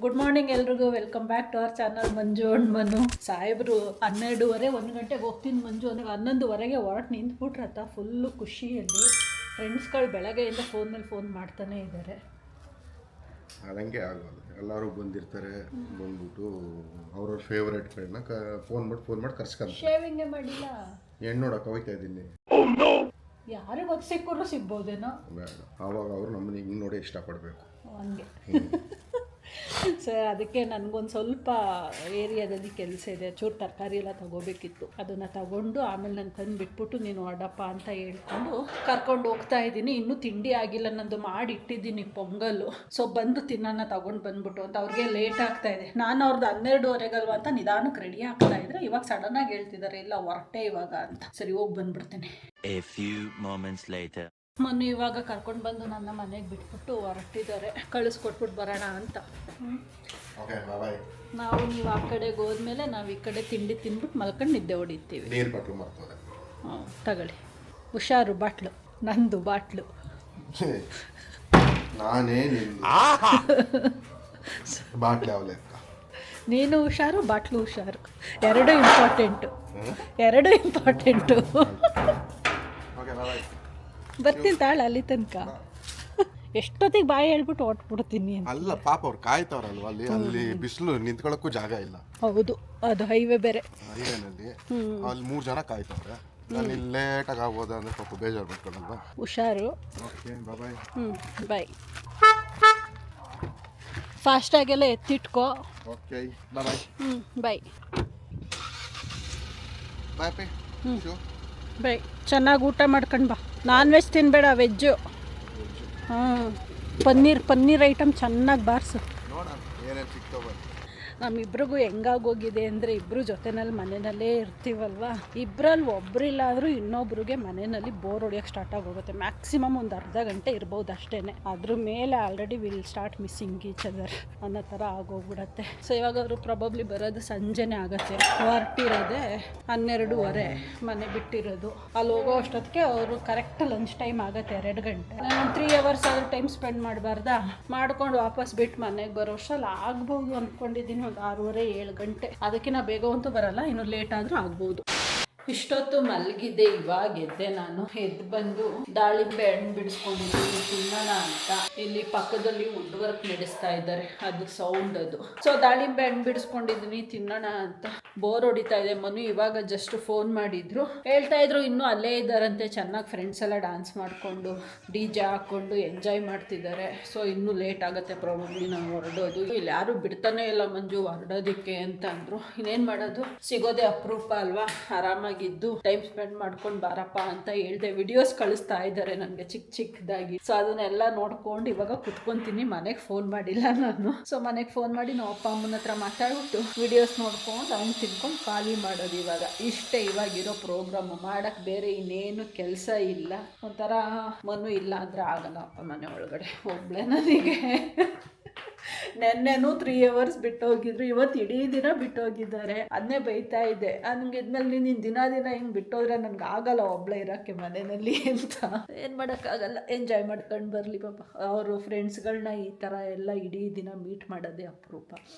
Good morning ಎಲ್ರಿಗೂ, welcome back to our channel Manju and Manu. ಸಾಹೇಬ್ರು 12:30 1 ಗಂಟೆಗೆ ಹೋಗ್ತೀನಿ ಮಂಜು ಅಂದರೆ 11:30 ಹೊರಟು ನಿಂತ್ಬಿಟ್ರತ್ತ. ಫುಲ್ಲು ಖುಷಿಯಲ್ಲಿ ಫ್ರೆಂಡ್ಸ್ಗಳು ಬೆಳಗ್ಗೆಯಿಂದ ಫೋನ್ ಮೇಲೆ ಫೋನ್ ಮಾಡ್ತಾನೆ ಇದ್ದಾರೆ. ಅದಂಗೆ ಆಗೋದು, ಎಲ್ಲರೂ ಬಂದಿರ್ತಾರೆ, ಬಂದ್ಬಿಟ್ಟು ಅವ್ರವ್ರ ಫೇವ್ರೇಟ್ಗಳನ್ನ ಫೋನ್ ಮಾಡಿ ಕರ್ಸ್ಕೊಂಡು ಶೇವಿಂಗೇ ಮಾಡಿಲ್ಲ, ಹೆಣ್ಣು ನೋಡಕ್ಕೆ ಹೋಗ್ತಾ ಇದ್ದೀನಿ. ಯಾರಿಗೆ ಗೊತ್ತು ಸಿಕ್ಕರು ಸಿಗ್ಬೋದೇನೋ, ಬೇಡ ಆವಾಗ ಅವರು ನಮ್ಮನ್ನ ಹಿಂಗೆ ನೋಡಿ ಇಷ್ಟಪಡಬೇಕು ಹಂಗೆ. ಸರ್ ಅದಕ್ಕೆ ನನಗೊಂದು ಸ್ವಲ್ಪ ಏರಿಯಾದಲ್ಲಿ ಕೆಲಸ ಇದೆ, ಚೂರು ತರಕಾರಿ ಎಲ್ಲ ತಗೋಬೇಕಿತ್ತು. ಅದನ್ನು ತಗೊಂಡು ಆಮೇಲೆ ನಾನು ತಂದು ಬಿಟ್ಬಿಟ್ಟು ನೀನು ಹೊರಡಪ್ಪ ಅಂತ ಹೇಳ್ಕೊಂಡು ಕರ್ಕೊಂಡು ಹೋಗ್ತಾ ಇದ್ದೀನಿ. ಇನ್ನೂ ತಿಂಡಿ ಆಗಿಲ್ಲ, ನಂದು ಮಾಡಿ ಇಟ್ಟಿದ್ದೀನಿ ಪೊಂಗಲ್ಲು. ಸೊ ಬಂದು ತಿನ್ನೋಣ ತಗೊಂಡು ಬಂದ್ಬಿಟ್ಟು ಅಂತ. ಅವ್ರಿಗೆ ಲೇಟ್ ಆಗ್ತಾ ಇದೆ. ನಾನು ಅವ್ರದ್ದು 12:30 ಅಂತ ನಿಧಾನಕ್ಕೆ ರೆಡಿ ಆಗ್ತಾ ಇದ್ರೆ ಇವಾಗ ಸಡನ್ನಾಗಿ ಹೇಳ್ತಿದ್ದಾರೆ ಇಲ್ಲ ಹೊರಟೆ ಇವಾಗ ಅಂತ. ಸರಿ ಹೋಗಿ ಬಂದ್ಬಿಡ್ತೀನಿ. A few moments later. ಮೊನ್ನೆ ಇವಾಗ ಕರ್ಕೊಂಡು ಬಂದು ನನ್ನ ಮನೆಗೆ ಬಿಟ್ಬಿಟ್ಟು ಹೊರಟಿದ್ದಾರೆ, ಕಳಿಸ್ಕೊಟ್ಬಿಟ್ಟು ಬರೋಣ ಅಂತ. ನಾವು ನೀವು ಆ ಕಡೆಗೆ ಹೋದ್ಮೇಲೆ ನಾವು ಈ ಕಡೆ ತಿಂಡಿ ತಿಂದ್ಬಿಟ್ಟು ಮಲ್ಕೊಂಡು ನಿದ್ದೆ ಹೊಡಿತೀವಿ. ನೀರು ಬಾಟ್ಲು ಮಾಡ್ತಾರೆ. ತಗೊಳ್ಳಿ, ಹುಷಾರು ಬಾಟ್ಲು, ನಂದು ಬಾಟ್ಲು. ನಾನೇ ಬಾಟ್ಲು ಯಾವ ಲೆಕ್ಕ? ನೀನು ಹುಷಾರು, ಬಾಟ್ಲು ಹುಷಾರು, ಎರಡೂ ಇಂಪಾರ್ಟೆಂಟು. ಬರ್ತೀನಿ ತಾಳ ಅಲ್ಲಿ ತನಕ. ಎಷ್ಟೊತ್ತಿಗೆ ಬಾಯಿ ಹೇಳ್ಬಿಟ್ಟು ಹೊಟ್ಬಿಡ್ತೀನಿ ಅಂತ. ಅಲ್ಲ ಪಾಪ ಅವ್ರು ಕಾಯ್ತಾವ್ರಲ್ವ, ಅಲ್ಲಿ ಬಿಸಿಲು ನಿಂತ್ಕೊಳ್ಳೋಕ್ಕೂ ಜಾಗ ಇಲ್ಲ. ಹೌದು, ಅದು ಹೈವೇ ಬೇರೆ. ಹೈವೇನಲ್ಲಿ ಅಲ್ಲಿ 3 ಜನ ಕಾಯ್ತಾವ್ರೆ. ನಾನು ಇಲ್ಲಿ ಲೇಟಾಗಿ ಆಗ್ಬೋದ ಅಂದ್ರೆ ಪಾಪ ಬೇಜಾರು ಮಾಡ್ಕೊಳಲ್ವಾ. ಹುಷಾರು. Okay bye. ಬಾಯ್. ಫಾಸ್ಟಾಗೆಲ್ಲ ಎತ್ತಿಟ್ಕೋ. Okay bye. Bye. Bye. Bye. ಚೆನ್ನಾಗಿ ಊಟ ಮಾಡ್ಕೊಂಡು ಬಾ. ನಾನ್ ವೆಜ್ ತಿನ್ನಬೇಡ, ವೆಜ್ಜು. ಪನ್ನೀರ್ ಐಟಮ್ ಚೆನ್ನಾಗಿ ಬಾರಿಸು. ನೋಡೋಣ ಏನೇನು ಸಿಗ್ತಾವೆ. ನಮ್ಮಿಬ್ರಿಗೂ ಹೆಂಗಾಗೋಗಿದೆ ಅಂದರೆ ಇಬ್ಬರು ಜೊತೆನಲ್ಲಿ ಮನೆಯಲ್ಲೇ ಇರ್ತೀವಲ್ವ, ಇಬ್ಬರಲ್ಲಿ ಒಬ್ಬರಿಲ್ಲ ಆದರೂ ಇನ್ನೊಬ್ರಿಗೆ ಮನೆಯಲ್ಲಿ ಬೋರ್ ಹೊಡಿಯೋಕ್ಕೆ ಸ್ಟಾರ್ಟ್ ಆಗೋಗುತ್ತೆ. ಮ್ಯಾಕ್ಸಿಮಮ್ ಒಂದು ಅರ್ಧ ಗಂಟೆ ಇರ್ಬೋದು ಅಷ್ಟೇ. ಅದ್ರ ಮೇಲೆ already will start missing each other ಅನ್ನೋ ಥರ ಆಗೋಗ್ಬಿಡತ್ತೆ. ಸೊ ಇವಾಗ ಅವರು ಪ್ರಾಬಬ್ಲಿ ಬರೋದು ಸಂಜೆನೇ ಆಗುತ್ತೆ. ಹೊರಟಿರೋದೆ 12:30 ಮನೆ ಬಿಟ್ಟಿರೋದು. ಅಲ್ಲಿ ಹೋಗೋ ಅಷ್ಟೊತ್ತಿಗೆ ಅವರು ಕರೆಕ್ಟ್ ಲಂಚ್ ಟೈಮ್ ಆಗುತ್ತೆ, 2 ಗಂಟೆ. ನಾನು 3 hours ಆದರೂ ಟೈಮ್ ಸ್ಪೆಂಡ್ ಮಾಡಬಾರ್ದಾ? ಮಾಡ್ಕೊಂಡು ವಾಪಸ್ ಬಿಟ್ಟು ಮನೆಗೆ ಬರೋ ಅಷ್ಟರಲ್ಲಿ ಆಗ್ಬೋದು ಅಂದ್ಕೊಂಡಿದ್ದೀನಿ. ಒಂದು 6:30-7 ಗಂಟೆ. ಅದಕ್ಕಿಂತ ಬೇಗ ಅಂತೂ ಬರಲ್ಲ, ಇನ್ನು ಲೇಟ್ ಆದರೂ ಆಗ್ಬೋದು. ಇಷ್ಟೊತ್ತು ಮಲಗಿದ್ದೆ, ಇವಾಗ ಎದ್ದೆ. ನಾನು ಎದ್ದು ಬಂದು ದಾಳಿಂಬೆ ಹಣ್ಣು ಬಿಡಿಸ್ಕೊಂಡಿದ್ದೀನಿ ತಿನ್ನೋಣ ಅಂತ. ಇಲ್ಲಿ ಪಕ್ಕದಲ್ಲಿ ವುಡ್ ವರ್ಕ್ ನಡೆಸ್ತಾ ಇದ್ದಾರೆ, ಅದು ಸೌಂಡ್ ಅದು. ಸೊ ದಾಳಿಂಬೆ ಹಣ್ಣು ಬಿಡಿಸ್ಕೊಂಡಿದ್ದೀನಿ ತಿನ್ನೋಣ ಅಂತ. ಬೋರ್ ಹೊಡಿತಾ ಇದೆ. ಮನು ಇವಾಗ ಜಸ್ಟ್ ಫೋನ್ ಮಾಡಿದ್ರು, ಹೇಳ್ತಾ ಇದ್ರು ಇನ್ನೂ ಅಲ್ಲೇ ಇದ್ದಾರಂತೆ. ಚೆನ್ನಾಗಿ ಫ್ರೆಂಡ್ಸ್ ಎಲ್ಲ ಡ್ಯಾನ್ಸ್ ಮಾಡಿಕೊಂಡು DJ ಹಾಕ್ಕೊಂಡು ಎಂಜಾಯ್ ಮಾಡ್ತಿದ್ದಾರೆ. ಸೊ ಇನ್ನೂ ಲೇಟ್ ಆಗುತ್ತೆ ಪ್ರಾಬಬ್ಲಿ ನಾವು ಹೊರಡೋದು. ಇಲ್ಲಿ ಯಾರು ಬಿಡ್ತಾನೆ ಇಲ್ಲ ಮಂಜು ಹೊರಡೋದಕ್ಕೆ ಅಂತ ಅಂದರು. ಇನ್ನೇನು ಮಾಡೋದು, ಸಿಗೋದೇ ಅಪರೂಪ ಅಲ್ವಾ. ಆರಾಮಾಗಿದ್ದು ಟೈಮ್ ಸ್ಪೆಂಡ್ ಮಾಡ್ಕೊಂಡು ಬಾರಪ್ಪ ಅಂತ ಹೇಳ್ದೆ. ವಿಡಿಯೋಸ್ ಕಳಿಸ್ತಾ ಇದ್ದಾರೆ ನನಗೆ ಚಿಕ್ಕದಾಗಿ. ಸೊ ಅದನ್ನೆಲ್ಲ ನೋಡ್ಕೊಂಡು ಇವಾಗ ಕುತ್ಕೊಂತೀನಿ. ಮನೆಗೆ ಫೋನ್ ಮಾಡಿಲ್ಲ ನಾನು. ಸೊ ಮನೆಗೆ ಫೋನ್ ಮಾಡಿ ನಾವು ಅಪ್ಪ ಅಮ್ಮನ ಹತ್ರ ಮಾತಾಡ್ಬಿಟ್ಟು ವಿಡಿಯೋಸ್ ನೋಡ್ಕೊಂಡು ಅವ್ನು ತಿನ್ಕೊಂಡು ಖಾಲಿ ಮಾಡೋದು. ಇಷ್ಟೇ ಇವಾಗಿರೋ ಪ್ರೋಗ್ರಾಮು. ಮಾಡೋಕ್ಕೆ ಬೇರೆ ಇನ್ನೇನು ಕೆಲಸ ಇಲ್ಲ. ಒಂಥರ ಮನು ಇಲ್ಲ ಅಂದರೆ ಆಗಲ್ಲ ಅಪ್ಪ ಮನೆ ಒಳಗಡೆ ಒಬ್ಬಳೇ ನನಗೆ. ನೆನ್ನೆನೂ 3 hours ಬಿಟ್ಟು ಹೋಗಿದ್ರು, ಇವತ್ತು ಇಡೀ ದಿನ ಬಿಟ್ಟು ಹೋಗಿದ್ದಾರೆ. ಅದನ್ನೇ ಬೈತಾ ಇದ್ದೆ. ನನಗೆ ಇದ್ಮೇಲೆ ನೀನು ದಿನ ಹಿಂಗೆ ಬಿಟ್ಟೋದ್ರೆ ನನಗೆ ಆಗಲ್ಲ ಒಬ್ಬಳೇ ಇರೋಕ್ಕೆ ಮನೆಯಲ್ಲಿ ಅಂತ. ಏನು ಮಾಡೋಕ್ಕಾಗಲ್ಲ, ಎಂಜಾಯ್ ಮಾಡ್ಕೊಂಡು ಬರಲಿ ಪಾಪ. ಅವರು ಫ್ರೆಂಡ್ಸ್ಗಳನ್ನ ಈ ಥರ ಎಲ್ಲ ಇಡೀ ದಿನ ಮೀಟ್ ಮಾಡೋದೇ ಅಪರೂಪ.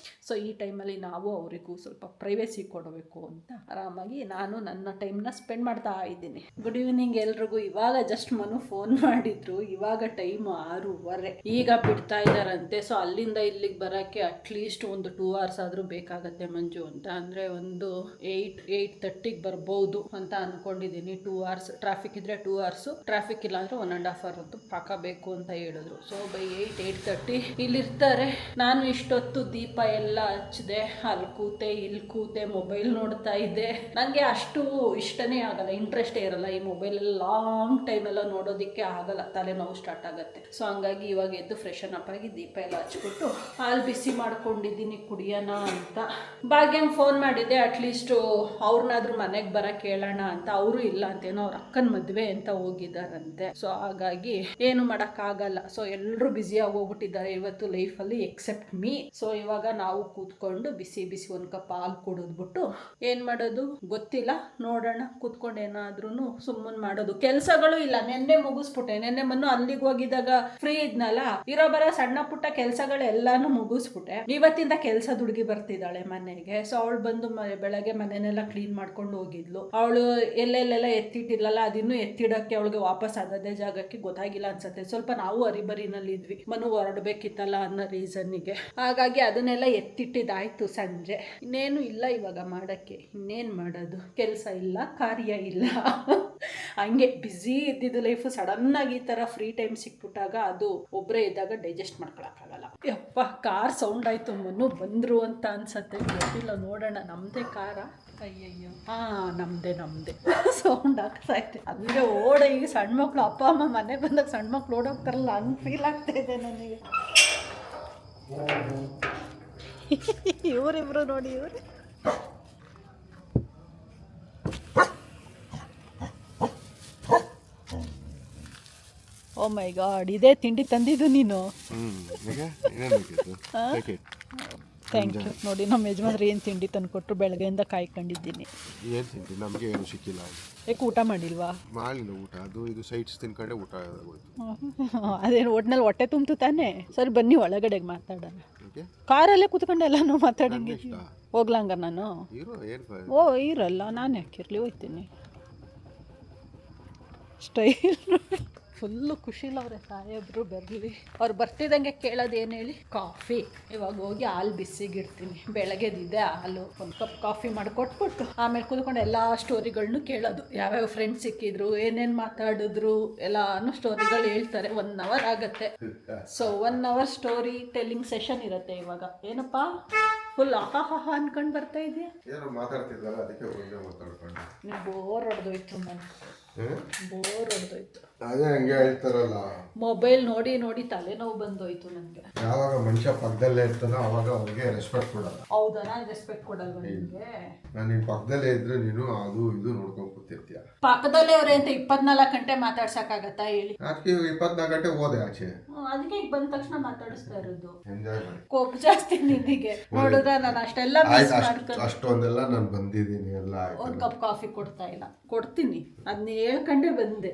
ಸೊ ಈ ಟೈಮಲ್ಲಿ ನಾವು ಅವರಿಗೂ ಸ್ವಲ್ಪ ಪ್ರೈವೇಸಿ ಕೊಡಬೇಕು ಅಂತ ಆರಾಮಾಗಿ ನಾನು ನನ್ನ ಟೈಮ್ನ ಸ್ಪೆಂಡ್ ಮಾಡ್ತಾ ಇದ್ದೀನಿ. ಗುಡ್ ಈವ್ನಿಂಗ್ ಎಲ್ರಿಗೂ. ಇವಾಗ ಜಸ್ಟ್ ಮನು ಫೋನ್ ಮಾಡಿದ್ರು. ಇವಾಗ ಟೈಮು 6:30. ಈಗ ಬಿಡ್ತಾ ಇದ್ದಾರಂತೆ. ಸೊ ಅಲ್ಲಿಂದ ಇಲ್ಲಿಗೆ ಬರೋಕ್ಕೆ ಅಟ್ಲೀಸ್ಟ್ ಒಂದು 2 hours ಆದರೂ ಬೇಕಾಗತ್ತೆ ಮಂಜು ಅಂತ. ಅಂದರೆ ಒಂದು 8:30 ಬರ್ಬೋದು ಅಂತ ಅಂದ್ಕೊಂಡಿದ್ದೀನಿ. 2 hours ಟ್ರಾಫಿಕ್ ಇದ್ದರೆ 2 hours, ಟ್ರಾಫಿಕ್ ಇಲ್ಲ ಅಂದರೆ 1.5 hour ಅಂತೂ ಪಕ್ಕ ಬೇಕು ಅಂತ ಹೇಳಿದ್ರು. So by 8:30 ಇಲ್ಲಿರ್ತಾರೆ. ನಾನು ಇಷ್ಟೊತ್ತು ದೀಪ ಎಲ್ಲ ಹಚ್ಚಿದೆ, ಅಲ್ಲಿ ಕೂತೆ ಇಲ್ಲಿ ಕೂತೆ ಮೊಬೈಲ್ ನೋಡ್ತಾ ಇದ್ದೆ. ನನಗೆ ಅಷ್ಟು ಇಷ್ಟನೇ ಆಗಲ್ಲ, ಇಂಟ್ರೆಸ್ಟೇ ಇರಲ್ಲ ಈ ಮೊಬೈಲಲ್ಲಿ. ಲಾಂಗ್ ಟೈಮ್ ಎಲ್ಲ ನೋಡೋದಕ್ಕೆ ಆಗಲ್ಲ, ತಲೆನೋವು ಸ್ಟಾರ್ಟ್ ಆಗುತ್ತೆ. ಸೊ ಹಂಗಾಗಿ ಇವಾಗ ಎದ್ದು ಫ್ರೆಶನ್ ಅಪ್ ಆಗಿ ದೀಪ ಎಲ್ಲ ಹಚ್ಬಿಟ್ಟು ಹಾಲು ಬಿಸಿ ಮಾಡ್ಕೊಂಡಿದ್ದೀನಿ ಕುಡಿಯೋಣ ಅಂತ. ಭಾಗ್ಯಂಗೆ ಫೋನ್ ಮಾಡಿದ್ದೆ, ಅಟ್ಲೀಸ್ಟು ಅವ್ರನ್ನಾದ್ರೂ ಮನೆಗೆ ಬರೋಕ್ಕೆ ಕೇಳೋಣ ಅಂತ. ಅವರು ಇಲ್ಲ ಅಂತೇನೋ, ಅವ್ರ ಅಕ್ಕನ ಮದುವೆ ಅಂತ ಹೋಗಿದ್ದಾರಂತೆ. ಸೊ ಹಾಗಾಗಿ ಏನು ಮಾಡೋಕ್ಕಾಗಲ್ಲ. ಸೊ ಎಲ್ಲರೂ ಬ್ಯುಸಿಯಾಗಿ ಹೋಗ್ಬಿಟ್ಟಿದ್ದಾರೆ ಇವತ್ತು ಲೈಫಲ್ಲಿ ಎಕ್ಸೆಪ್ಟ್ ಮೀ. ಸೊ ಇವಾಗ ನಾವು ಕೂತ್ಕೊಂಡು ಬಿಸಿ ಬಿಸಿ ಒಂದು ಕಪ್ ಹಾಲು ಕುಡಿದ್ಬಿಟ್ಟು ಏನು ಮಾಡೋದು ಗೊತ್ತಿಲ್ಲ, ನೋಡೋಣ. ಕೂತ್ಕೊಂಡು ಏನಾದ್ರೂ ಸುಮ್ಮನೆ ಮಾಡೋದು. ಕೆಲಸಗಳು ಇಲ್ಲ, ನೆನ್ನೆ ಮುಗಿಸ್ಬಿಟ್ಟೆ. ನೆನ್ನೆ ಮನ್ನು ಅಲ್ಲಿಗೆ ಹೋಗಿದ್ದಾಗ ಫ್ರೀ ಇದ್ನಲ್ಲ, ಇರೋ ಬರೋ ಸಣ್ಣ ಪುಟ್ಟ ಕೆಲಸಗಳೆಲ್ಲ ಎಲ್ಲಾನು ಮುಗಿಸ್ಬಿಟ್ಟೆ. ಇವತ್ತಿಂದ ಕೆಲ್ಸದ ಹುಡುಗಿ ಬರ್ತಿದ್ದಾಳೆ ಮನೆಗೆ. ಸೊ ಅವಳು ಬಂದು ಬೆಳಗ್ಗೆ ಮನೆನೆಲ್ಲ ಕ್ಲೀನ್ ಮಾಡ್ಕೊಂಡು ಹೋಗಿದ್ಲು. ಅವಳು ಎಲ್ಲೆಲ್ಲೆಲ್ಲ ಎತ್ತಿಟ್ಟಿರ್ಲಲ್ಲ ಅದಿನ್ನೂ ಎತ್ತಿಡಕ್ಕೆ ಅವಳಿಗೆ ವಾಪಸ್ ಅದೇ ಜಾಗಕ್ಕೆ ಗೊತ್ತಾಗಿಲ್ಲ ಅನ್ಸತ್ತೆ. ಸ್ವಲ್ಪ ನಾವು ಅರಿಬರಿನಲ್ಲಿ ಇದ್ವಿ, ಮನು ಹೊರಡ್ಬೇಕಿತ್ತಲ್ಲ ಅನ್ನೋ ರೀಸನ್ನಿಗೆ. ಹಾಗಾಗಿ ಅದನ್ನೆಲ್ಲ ಎತ್ತಿಟ್ಟಿದ್ದಾಯ್ತು ಸಂಜೆ. ಇನ್ನೇನು ಇಲ್ಲ ಇವಾಗ ಮಾಡಕ್ಕೆ. ಇನ್ನೇನು ಮಾಡೋದು, ಕೆಲಸ ಇಲ್ಲ, ಕಾರ್ಯ ಇಲ್ಲ. ಹಂಗೆ ಬ್ಯುಸಿ ಇದ್ದಿದ್ದು ಲೈಫು. ಸಡನ್ನಾಗಿ ಈ ಥರ ಫ್ರೀ ಟೈಮ್ ಸಿಕ್ಬಿಟ್ಟಾಗ ಅದು ಒಬ್ಬರೇ ಇದ್ದಾಗ ಡೈಜೆಸ್ಟ್ ಮಾಡ್ಕೊಳಕ್ಕಾಗಲ್ಲ. ಯಪ್ಪ, ಕಾರ್ ಸೌಂಡ್ ಆಯಿತು. ಮನು ಬಂದರು ಅಂತ ಅನ್ಸತ್ತೆ, ಗೊತ್ತಿಲ್ಲ, ನೋಡೋಣ. ನಮ್ಮದೇ ಕಾರ. ಅಯ್ಯಯ್ಯೋ, ನಮ್ಮದೇ ಸೌಂಡ್ ಆಗ್ತಾ ಇದೆ. ಅಂದರೆ ಈಗ ಸಣ್ಣ ಮಕ್ಕಳು, ಅಪ್ಪ ಅಮ್ಮ ಮನೆ ಬಂದಾಗ ಸಣ್ಣ ಮಕ್ಳು ಓಡೋಗ್ತಾರಲ್ಲ, ಹಂಗೆ ಫೀಲ್ ಆಗ್ತಾ ಇದೆ ನನಗೆ. ಇವರಿಬ್ರು ನೋಡಿ, ಇವರು ಓ ಮೈ ಗಾಡ್, ಇದೇ ತಿಂಡಿ ತಂದಿದ್ದು ನೀನು? Thank you. ನೋಡಿ ನಮ್ಮ ಯಜಮಾನ್ರು ಏನು ತಿಂಡಿ ತಂದು ಕೊಟ್ಟರು, ಬೆಳಗ್ಗೆಯಿಂದ ಕಾಯ್ಕೊಂಡಿದ್ದೀನಿ. ಏನು ತಿಂಡಿ? ನಮಗೆ ಏನು ಸಿಕ್ಕಿಲ್ಲ. ಯಾಕೆ ಊಟ ಮಾಡಿಲ್ವಾ? ಮಾಡಿಲ್ಲ ಊಟ. ಅದು ಇದು ಸೈಟ್ಸ್ ತಿನ್ಕೊಂಡೆ ಊಟ ಅದೇನು ಒಟ್ನಲ್ಲಿ ಹೊಟ್ಟೆ ತುಂಬ್ತು ತಾನೇ? ಸರಿ ಬನ್ನಿ ಒಳಗಡೆಗೆ ಮಾತಾಡೋಣ. ಕಾರಲ್ಲೇ ಕೂತ್ಕೊಂಡು ಎಲ್ಲನೂ ಮಾತಾಡಂಗೆ. ಹೋಗ್ಲಂಗ ನಾನು? ಓ ಇರಲ್ಲ, ನಾನು ಯಾಕಿರಲಿ, ಹೋಗ್ತೀನಿ. ಸ್ಟೈಲ್ ಫುಲ್ಲು ಖುಷಿಲವ್ರೆ ಸಾಹೇಬ್ರು ಬರಲಿ. ಅವ್ರು ಬರ್ತಿದ್ದಂಗೆ ಕೇಳೋದು ಏನು ಹೇಳಿ? ಕಾಫಿ. ಇವಾಗ ಹೋಗಿ ಹಾಲು ಬಿಸಿಗಿಡ್ತೀನಿ. ಬೆಳಗ್ಗೆದಿದೆ ಹಾಲು, ಒಂದು ಕಪ್ ಕಾಫಿ ಮಾಡಿಕೊಟ್ಬಿಟ್ಟು ಆಮೇಲೆ ಕೂತ್ಕೊಂಡು ಎಲ್ಲ ಸ್ಟೋರಿಗಳನ್ನೂ ಕೇಳೋದು. ಯಾವ್ಯಾವ ಫ್ರೆಂಡ್ಸ್ ಸಿಕ್ಕಿದ್ರು, ಏನೇನು ಮಾತಾಡಿದ್ರು, ಎಲ್ಲಾನು ಸ್ಟೋರಿಗಳು ಹೇಳ್ತಾರೆ. 1 hour ಆಗುತ್ತೆ. So 1 hour story telling session ಇರುತ್ತೆ. ಇವಾಗ ಏನಪ್ಪ ಫುಲ್ ಆಹಾ ಅನ್ಕೊಂಡು ಬರ್ತಾ ಇದೆಯಾ? ನೀವು ಬೋರ್ ಹೊಡೆದೋಯ್ತು ನನಗೆ, ಬೋರ್ ಹೊಡೆದೋಯ್ತು. ಅದೇ ಹಂಗೆ ಹೇಳ್ತಾರಲ್ಲ, ಮೊಬೈಲ್ ನೋಡಿ ನೋಡಿ ತಲೆನೋವು ಬಂದೋಯ್ತು ನನಗೆ. ಯಾವಾಗ ಮನುಷ್ಯ ಪಕ್ಕದಲ್ಲೇ ಇರ್ತಾನೋ ಅವಾಗ ಅವ್ರಿಗೆ ರೆಸ್ಪೆಕ್ಟ್ ಕೊಡಲ್ಲ. ಹೌದಾ? ನಾನು ರೆಸ್ಪೆಕ್ಟ್ ಕೊಡಲ್ವ ನಿಮಗೆ? ನಾನು ನಿನ್ ಪಕ್ಕದಲ್ಲೇ ಇದ್ರೆ ನೀನು ಅದು ಇದು ನೋಡ್ಕೊಂಡು ಕೂತಿರ್ತೀಯ. ಪಕ್ಕದಲ್ಲೇ ಅವ್ರೆ ಅಂತ 24 ಗಂಟೆ ಮಾತಾಡ್ಸಕ್ಕಾಗತ್ತಾ ಹೇಳಿ? ಅದಕ್ಕೆ 24 ಗಂಟೆ ಹೋದೆ ಆಚೆ. ಅದಕ್ಕೆ ಈಗ ಬಂದ ತಕ್ಷಣ ಮಾತಾಡಿಸ್ತಾ ಇರೋದು. ಎಂಜಾಯ್ ಮಾಡಿ. ಕೋಪ ಜಾಸ್ತಿ ನಿನಗೆ ನೋಡಿದ್ರೆ. ನಾನು ಅಷ್ಟೆಲ್ಲ ಅಷ್ಟೊಂದೆಲ್ಲ ನಾನು ಬಂದಿದ್ದೀನಿ ಎಲ್ಲ. ಒಂದು ಕಪ್ ಕಾಫಿ ಕೊಡ್ತಾ ಇಲ್ಲ? ಕೊಡ್ತೀನಿ, ಅದನ್ನ ಹೇಳ್ಕೊಂಡೆ ಬಂದೆ.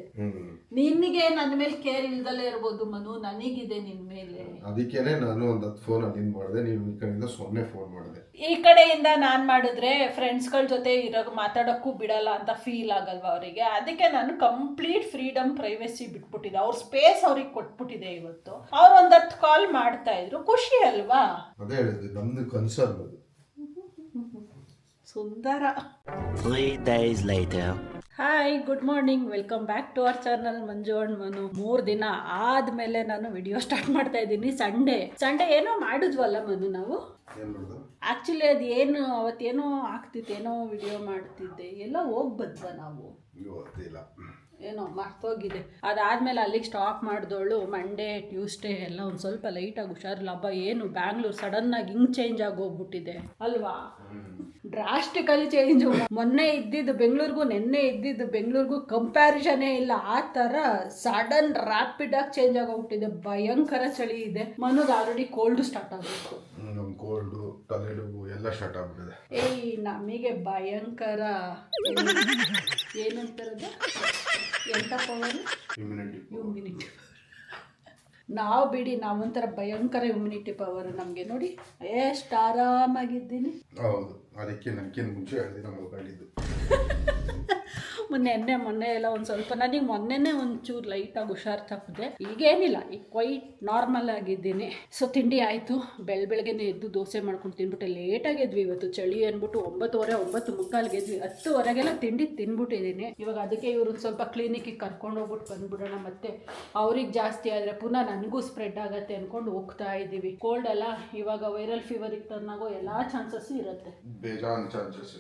ನಿನಗೆ ನನ್ನ ಮೇಲೆ ಕೇರ್ ಇಲ್ದಲೇ ಇರ್ಬೋದು ಮನು, ನನಗಿದೆ ನಿನ್ ಮೇಲೆ. ಅದಕ್ಕೇನೆ ನಾನು ಒಂದು 10 ಫೋನ್ ಅಲ್ಲಿಂದ ಮಾಡಿದೆ, ನೀನು ಈ ಕಡೆಯಿಂದ 0 ಫೋನ್ ಮಾಡಿದೆ. ಈ ಕಡೆಯಿಂದ ನಾನು ಮಾಡಿದ್ರೆ ಫ್ರೆಂಡ್ಸ್ಗಳ ಜೊತೆ ಮಾತಾಡೋಕ್ಕೂ ಬಿಡಲ್ಲ ಅಂತ ಫೀಲ್ ಆಗಲ್ವಾ ಅವರಿಗೆ? ಅದಕ್ಕೆ ನಾನು ಕಂಪ್ಲೀಟ್ ಫ್ರೀಡಮ್, ಪ್ರೈವಸಿ ಬಿಟ್ಬಿಟ್ಟಿದ್ದೆ. ಅವ್ರ ಸ್ಪೇಸ್ ಅವ್ರಿಗೆ ಕೊಟ್ಬಿಟ್ಟಿದೆ. ಇವತ್ತು ಅವ್ರು ಒಂದು 10 ಕಾಲ್ ಮಾಡ್ತಾ ಇದ್ರು, ಖುಷಿ ಅಲ್ವಾ? ಅದೇ ಹೇಳಿದ್ರು, ನಮ್ದು ಕನ್ಸರ್ನ್ ಅದು. ಸುಂದರ. 3 days later. Hi, good morning, welcome back to our channel Manju and Manu. 3 ದಿನ ಆದಮೇಲೆ ನಾನು ವಿಡಿಯೋ ಸ್ಟಾರ್ಟ್ ಮಾಡ್ತಾ ಇದ್ದೀನಿ. ಸಂಡೇ ಏನೋ ಮಾಡಿದ್ವಲ್ಲ ಮನು ನಾವು? ಆ್ಯಕ್ಚುಲಿ ಅದು ಏನು ಅವತ್ತೇನೋ ಆಗ್ತಿತ್ತೇನೋ ವಿಡಿಯೋ ಮಾಡ್ತಿದ್ದೆ, ಎಲ್ಲ ಹೋಗಿ ಬಂದ್ವ ನಾವು? ಏನೋ ಮರ್ತೋಗಿದೆ. ಅದಾದಮೇಲೆ ಅಲ್ಲಿಗೆ ಸ್ಟಾಪ್ ಮಾಡಿದವಳು ಮಂಡೇ ಟ್ಯೂಸ್ಡೇ ಎಲ್ಲ ಒಂದು ಸ್ವಲ್ಪ ಲೈಟಾಗಿ ಹುಷಾರಿಲ್ಲ. ಹಬ್ಬ ಏನು ಬ್ಯಾಂಗ್ಳೂರ್ ಸಡನ್ನಾಗಿ ಹಿಂಗೆ ಚೇಂಜ್ ಆಗೋಗ್ಬಿಟ್ಟಿದೆ ಅಲ್ವಾ? Drastically change. ಮೊನ್ನೆ ಇದ್ದಿದ್ದು ಬೆಂಗಳೂರಿಗೂ ನೆನ್ನೆ ಇದ್ದಿದ್ದು ಬೆಂಗಳೂರಿಗೂ ಕಂಪ್ಯಾರಿಸನೇ ಇಲ್ಲ. ಆ ಥರ ಸಡನ್ ರ್ಯಾಪಿಡಾಗಿ ಚೇಂಜ್ ಆಗೋಗ್ಬಿಟ್ಟಿದೆ. ಭಯಂಕರ ಚಳಿ ಇದೆ. ಮನಗೆ ಆಲ್ರೆಡಿ ಕೋಲ್ಡು ಸ್ಟಾರ್ಟ್ ಆಗಬೇಕು. ಕೋಲ್ಡು, ತಲೆನೋವು ಎಲ್ಲ ಸ್ಟಾರ್ಟ್ ಆಗ್ಬಿಟ್ಟಿದೆ. ನಮಗೆ ಭಯಂಕರ ಏನಂತಾರದು, ಎಂಥ ಪವರ್? ಇಮ್ಯುನಿಟಿ. ನಾವು ಬಿಡಿ, ನಾವೊಂಥರ ಭಯಂಕರ ಇಮ್ಯುನಿಟಿ ಪವರ್ ನಮಗೆ. ನೋಡಿ ಎಷ್ಟು ಆರಾಮಾಗಿದ್ದೀನಿ. ಹೌದು, ಅದಕ್ಕೆ ನನಗೆ ಮುಂಚೆ ಹೇಳಿದ ಮಲ್ಕೊಂಡಿದ್ದು. ಮೊನ್ನೆ ಎಲ್ಲ ಒಂದು ಸ್ವಲ್ಪ, ನನಗೆ ಮೊನ್ನೆನೇ ಒಂಚೂರು ಲೈಟಾಗಿ ಹುಷಾರು ತಪ್ಪಿದೆ. ಈಗೇನಿಲ್ಲ, ಈಗ ಕ್ವೈಟ್ ನಾರ್ಮಲ್ ಆಗಿದ್ದೀನಿ. ಸೊ ತಿಂಡಿ ಆಯಿತು. ಬೆಳಗ್ಗೆನೇ ಎದ್ದು ದೋಸೆ ಮಾಡ್ಕೊಂಡು ತಿನ್ಬಿಟ್ಟೆ. ಲೇಟಾಗಿ ಎದ್ವಿ ಇವತ್ತು, ಚಳಿ ಅಂದ್ಬಿಟ್ಟು 9:30, 9:45 ಎದ್ವಿ. 10:00 ತಿಂಡಿ ತಿನ್ಬಿಟ್ಟಿದ್ದೀನಿ. ಇವಾಗ ಅದಕ್ಕೆ ಇವ್ರನ್ನ ಸ್ವಲ್ಪ ಕ್ಲಿನಿಕ್ಕಿಗೆ ಕರ್ಕೊಂಡು ಹೋಗ್ಬಿಟ್ಟು ಬಂದ್ಬಿಡೋಣ. ಮತ್ತೆ ಅವ್ರಿಗೆ ಜಾಸ್ತಿ ಆದರೆ ಪುನಃ ನನಗೂ ಸ್ಪ್ರೆಡ್ ಆಗುತ್ತೆ ಅಂದ್ಕೊಂಡು ಹೋಗ್ತಾ ಇದ್ದೀವಿ. ಕೋಲ್ಡ್ ಅಲ್ಲ, ಇವಾಗ ವೈರಲ್ ಫೀವರಿಗೆ ಟರ್ನ್ ಆಗೋ ಎಲ್ಲ ಚಾನ್ಸಸ್ ಇರುತ್ತೆ, ಬೇಜಾನ್ ಚಾನ್ಸಸ್.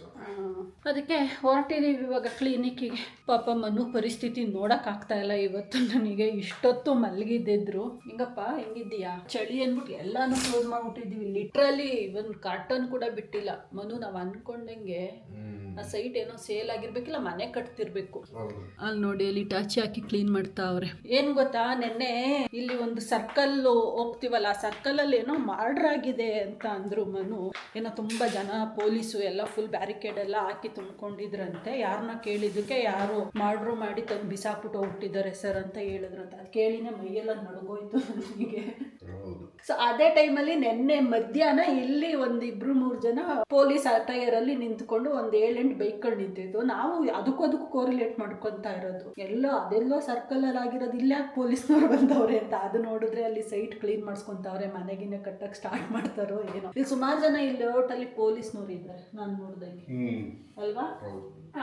ಅದಕ್ಕೆ ಹೊರಟಿದ್ದೀವಿ ಇವಾಗ ಕ್ಲಿನಿಕ್ಕಿಗೆ. ಪಾಪ ಮನು ಪರಿಸ್ಥಿತಿ ನೋಡೋಕ್ಕಾಗ್ತಾ ಇಲ್ಲ ಇವತ್ತು ನನಗೆ. ಇಷ್ಟೊತ್ತು ಮಲಗಿದ್ದಿದ್ರು. ಹಿಂಗಪ್ಪ ಹೆಂಗಿದ್ದೀಯಾ? ಚಳಿ ಅಂದ್ಬಿಟ್ಟು ಎಲ್ಲಾನು ಕ್ಲೋಸ್ ಮಾಡ್ಬಿಟ್ಟಿದ್ದೀವಿ. ಲಿಟ್ರಲಿ ಒಂದು ಕಾರ್ಟನ್ ಕೂಡ ಬಿಟ್ಟಿಲ್ಲ ಮನು. ನಾವು ಅನ್ಕೊಂಡಂಗೆ ಆ ಸೈಟ್ ಏನೋ ಸೇಲ್ ಆಗಿರ್ಬೇಕಿಲ್ಲ, ಮನೆ ಕಟ್ತಿರ್ಬೇಕು. ಅಲ್ಲಿ ನೋಡಿ, ಅಲ್ಲಿ ಟಾಚಿ ಹಾಕಿ ಕ್ಲೀನ್ ಮಾಡ್ತಾ ಅವ್ರೆ. ಏನ್ ಗೊತ್ತಾ, ನೆನ್ನೆ ಇಲ್ಲಿ ಒಂದು ಸರ್ಕಲ್ ಹೋಗ್ತೀವಲ್ಲ, ಆ ಸರ್ಕಲಲ್ಲಿ ಏನೋ ಮರ್ಡರ್ ಆಗಿದೆ ಅಂತ ಅಂದ್ರು ಮನು. ಏನೋ ತುಂಬಾ ಜನ ಪೊಲೀಸು ಎಲ್ಲ ಫುಲ್ ಬ್ಯಾರಿಕೇಡ್ ಎಲ್ಲ ಹಾಕಿ ತುಂಬಿಕೊಂಡಿದ್ರಂತೆ. ಯಾರನ್ನ ಕೇಳಿದ್ದಕ್ಕೆ ಯಾರು ಮರ್ಡರ್ ಮಾಡಿ ತಂದು ಬಿಸಾಕ್ಬಿಟ್ಟು ಹೋಗ್ಬಿಟ್ಟಿದ್ದಾರೆ ಸರ್ ಅಂತ ಹೇಳಿದ್ರಂತ. ಅದು ಕೇಳಿನೇ ಮೈಯೆಲ್ಲ ನಡ್ಗೋಯ್ತು ನನಗೆ. ಸೊ ಅದೇ ಟೈಮಲ್ಲಿ ನೆನ್ನೆ ಮಧ್ಯಾಹ್ನ ಇಲ್ಲಿ ಒಂದಿಬ್ರು 3 ಜನ ಪೊಲೀಸ್ ಅಟೈರಲ್ಲಿ ನಿಂತ್ಕೊಂಡು ಒಂದು 7-8 ಬೈಕ್ಗಳು ನಿಂತಿದ್ದು. ನಾವು ಅದಕ್ಕೂ ಕೋರಿಲೇಟ್ ಮಾಡ್ಕೊತಾ ಇರೋದು, ಅದೆಲ್ಲೋ ಸರ್ಕಲ್ ಅಲ್ಲಿ ಆಗಿರೋದು, ಇಲ್ಲ ಪೊಲೀಸ್ನವ್ರು ಬಂದವ್ರೆ ಅಂತ. ಅದು ನೋಡಿದ್ರೆ ಅಲ್ಲಿ ಸೈಟ್ ಕ್ಲೀನ್ ಮಾಡಿಸ್ಕೊಂತವ್ರೆ, ಮನೆಗಿನ ಕಟ್ಟಕ್ ಸ್ಟಾರ್ಟ್ ಮಾಡ್ತಾರೋ ಏನೋ. ಇಲ್ಲಿ ಸುಮಾರು ಜನ ಇಲ್ಲಿ ಲೇಔಟಲ್ಲಿ ಪೊಲೀಸ್ನವ್ರು ಇದ್ದಾರೆ ನಾನು ನೋಡ್ದಂಗೆ ಅಲ್ವಾ.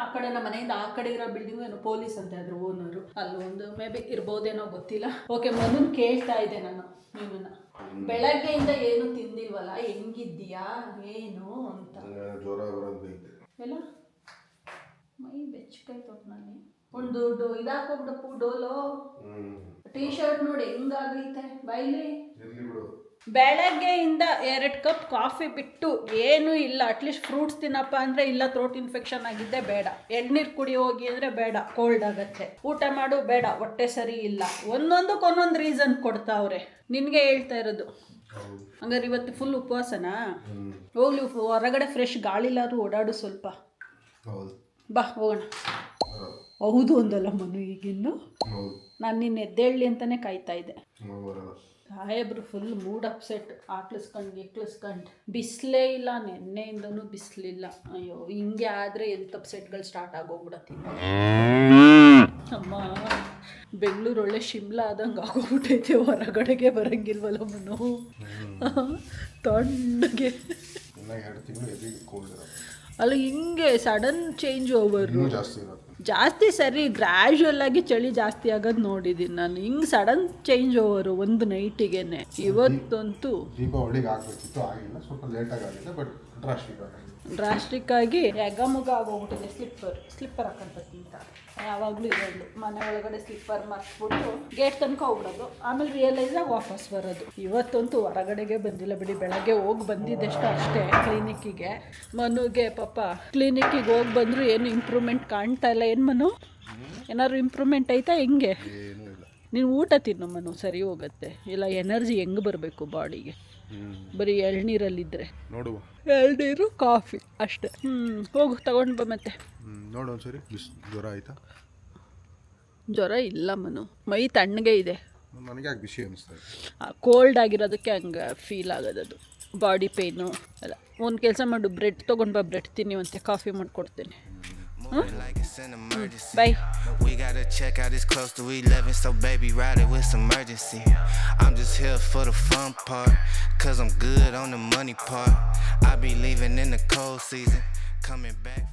ಆ ಕಡೆ ನಮ್ಮ ಮನೆಯಿಂದ ಆ ಕಡೆ ಇರೋ ಬಿಲ್ಡಿಂಗ್ ಏನೋ ಪೊಲೀಸ್ ಅಂತ ಅದ್ರ ಓನರು, ಅಲ್ಲೊಂದು ಮೇ ಬಿ ಇರ್ಬೋದೇನೋ ಗೊತ್ತಿಲ್ಲ. ಓಕೆ, ಮನನ್ ಕೇಳ್ತಾ ಇದ್ದೆ ನಾನು, ನೀವನ್ನ ಬೆಳಗ್ಗೆಯಿಂದ ಏನು ತಿಂದಿಲ್ವಲ್ಲ, ಹೆಂಗಿದ್ದೀಯಾ ಏನು ಅಂತ. ಎಲ್ಲ ಮೈ ಬೆಚ್ಚಕಾಯ್ತು ಒಟ್ನಲ್ಲಿ. ಒಂದು ಇದಾಕೋಗ್ಬಿಡಪ್ಪು ಡೋಲೋ ಟೀ ಶರ್ಟ್ ನೋಡಿ ಹೆಂಗಾಗೈತೆ ಬೈಲಿ. ಬೆಳಗ್ಗೆಯಿಂದ 2 ಕಪ್ ಕಾಫಿ ಬಿಟ್ಟು ಏನೂ ಇಲ್ಲ. ಅಟ್ಲೀಸ್ಟ್ ಫ್ರೂಟ್ಸ್ ತಿನ್ನಪ್ಪ ಅಂದರೆ ಇಲ್ಲ, ಥ್ರೋಟ್ ಇನ್ಫೆಕ್ಷನ್ ಆಗಿದ್ದೆ ಬೇಡ. ಎಳ್ನೀರು ಕುಡಿ ಹೋಗಿ ಅಂದರೆ ಬೇಡ, ಕೋಲ್ಡ್ ಆಗತ್ತೆ. ಊಟ ಮಾಡು ಬೇಡ, ಹೊಟ್ಟೆ ಸರಿ ಇಲ್ಲ. ಒಂದೊಂದಕ್ಕೊಂದೊಂದು ರೀಸನ್ ಕೊಡ್ತಾವ್ರೆ. ನಿನಗೆ ಹೇಳ್ತಾ ಇರೋದು. ಹಂಗಾರೆ ಇವತ್ತು ಫುಲ್ ಉಪವಾಸನಾ? ಹೋಗ್ಲಿ, ಹೊರಗಡೆ ಫ್ರೆಶ್ ಗಾಳಿಲಾದ್ರು ಓಡಾಡು ಸ್ವಲ್ಪ. ಬಾ ಹೋಗೋಣ. ಹೌದು ಅಂದಲ್ಲ ಮನು ಈಗಿನ್ನು. ನಾನು ನಿನ್ನ ಎದ್ದೇಳಲಿ ಅಂತಲೇ ಕಾಯ್ತಾ ಇದ್ದೆ. ಸಾಹೇಬ್ರು ಫುಲ್ ಮೂಡ್ ಅಪ್ಸೆಟ್, ಆಕ್ಳಿಸ್ಕೊಂಡು ಬಿಸಿಲೇ ಇಲ್ಲ, ನೆನ್ನೆಯಿಂದನೂ ಬಿಸಿಲಿಲ್ಲ. ಅಯ್ಯೋ, ಹಿಂಗೆ ಆದರೆ ಎಂಥ ಅಪ್ಸೆಟ್ಗಳು ಸ್ಟಾರ್ಟ್ ಆಗೋಗ್ಬಿಡತ್ತೀನಿ. ಅಮ್ಮ, ಬೆಂಗಳೂರು ಒಳ್ಳೆ ಶಿಮ್ಲಾ ಆದಂಗೆ ಆಗೋಗ್ಬಿಟ್ಟೈತೆ. ಹೊರಗಡೆಗೆ ಬರೋಂಗಿಲ್ವಲ್ಲ ಮನು, ತಣ್ಣಗೆ. ಅಲ್ಲ, ಹಿಂಗೆ ಸಡನ್ ಚೇಂಜ್ ಓವರು ಜಾಸ್ತಿ ಸರಿ, ಗ್ರ್ಯಾಜುವಲ್ ಆಗಿ ಚಳಿ ಜಾಸ್ತಿ ಆಗೋದು ನೋಡಿದ್ದೀನಿ ನಾನು. ಹಿಂಗೆ ಸಡನ್ ಚೇಂಜ್ ಓವರು ಒಂದು ನೈಟಿಗೆನೆ. ಇವತ್ತಂತೂ ದೀಪಾವಳಿಗೆ ಆಗಬೇಕಿತ್ತು, ಆಗಿಲ್ಲ, ಸ್ವಲ್ಪ ಲೇಟಾಗಿ ಆಗಿದೆ, ಬಟ್ ಡ್ರಾಸ್ಟಿಕ್ ಆಗಿ ಎಗಮುಗ ಆಗೋಗ್ಬಿಟ್ಟಿದೆ. ಸ್ಲಿಪ್ಪರ್ ಹಾಕೊಂತ ಯಾವಾಗಲೂ ಇರೋದು. ಮನೆ ಒಳಗಡೆ ಸ್ಲಿಪ್ಪರ್ ಮರ್ಸ್ಬಿಟ್ಟು ಗೇಟ್ ತನಕ ಹೋಗ್ಬಿಡೋದು, ಆಮೇಲೆ ರಿಯಲೈಸ್ ಆಗಿ ವಾಪಸ್ ಬರೋದು. ಇವತ್ತಂತೂ ಹೊರಗಡೆಗೆ ಬಂದಿಲ್ಲ ಬಿಡಿ. ಬೆಳಗ್ಗೆ ಹೋಗಿ ಬಂದಿದ್ದೆಷ್ಟು ಅಷ್ಟೇ ಕ್ಲಿನಿಕ್ಕಿಗೆ. ಮನುಗೆ ಪಾಪ ಕ್ಲಿನಿಕ್ಕಿಗೆ ಹೋಗಿ ಬಂದರೂ ಏನು ಇಂಪ್ರೂವ್ಮೆಂಟ್ ಕಾಣ್ತಾ ಇಲ್ಲ. ಏನು ಮನು, ಏನಾದ್ರು ಇಂಪ್ರೂವ್ಮೆಂಟ್ ಐತಾ? ಹೆಂಗೆ ನೀನು ಊಟ ತಿನ್ನು ಮನು, ಸರಿ ಹೋಗುತ್ತೆ. ಇಲ್ಲ ಎನರ್ಜಿ ಹೆಂಗೆ ಬರಬೇಕು ಬಾಡಿಗೆ? ಬರೀ ಎಳ್ನೀರಲ್ಲಿದ್ದರೆ ನೋಡುವ, ಎಳ್ನೀರು ಕಾಫಿ ಅಷ್ಟೇ. ಹೋಗು ತಗೊಂಡು ಬಾ. ಮತ್ತೆ ನೋಡು ಒಂದ್ಸರಿ ಜ್ವರ ಆಯ್ತಾ? ಜ್ವರ ಇಲ್ಲ ಮನು, ಮೈ ತಣ್ಣಗೆ ಇದೆ. ನನಗೆ ಯಾಕೆ ಬಿಸಿ ಅನಿಸ್ತಾ ಇದೆ? ಕೋಲ್ಡ್ ಆಗಿರೋದಕ್ಕೆ ಹಂಗೆ ಫೀಲ್ ಆಗೋದದು, ಬಾಡಿ ಪೇಯ್ನು ಅಲ್ಲ. ಒಂದು ಕೆಲಸ ಮಾಡು, ಬ್ರೆಡ್ ತೊಗೊಂಡು ಬಾ, ಬ್ರೆಡ್ ತಿನ್ನಿವಂತೆ, ಕಾಫಿ ಮಾಡಿಕೊಡ್ತೀನಿ. Bye. We gotta check out, it's close to 11, so baby ride it with some urgency. I'm just here for the fun part, cause I'm good on the money part. I be leaving in the cold season, coming back.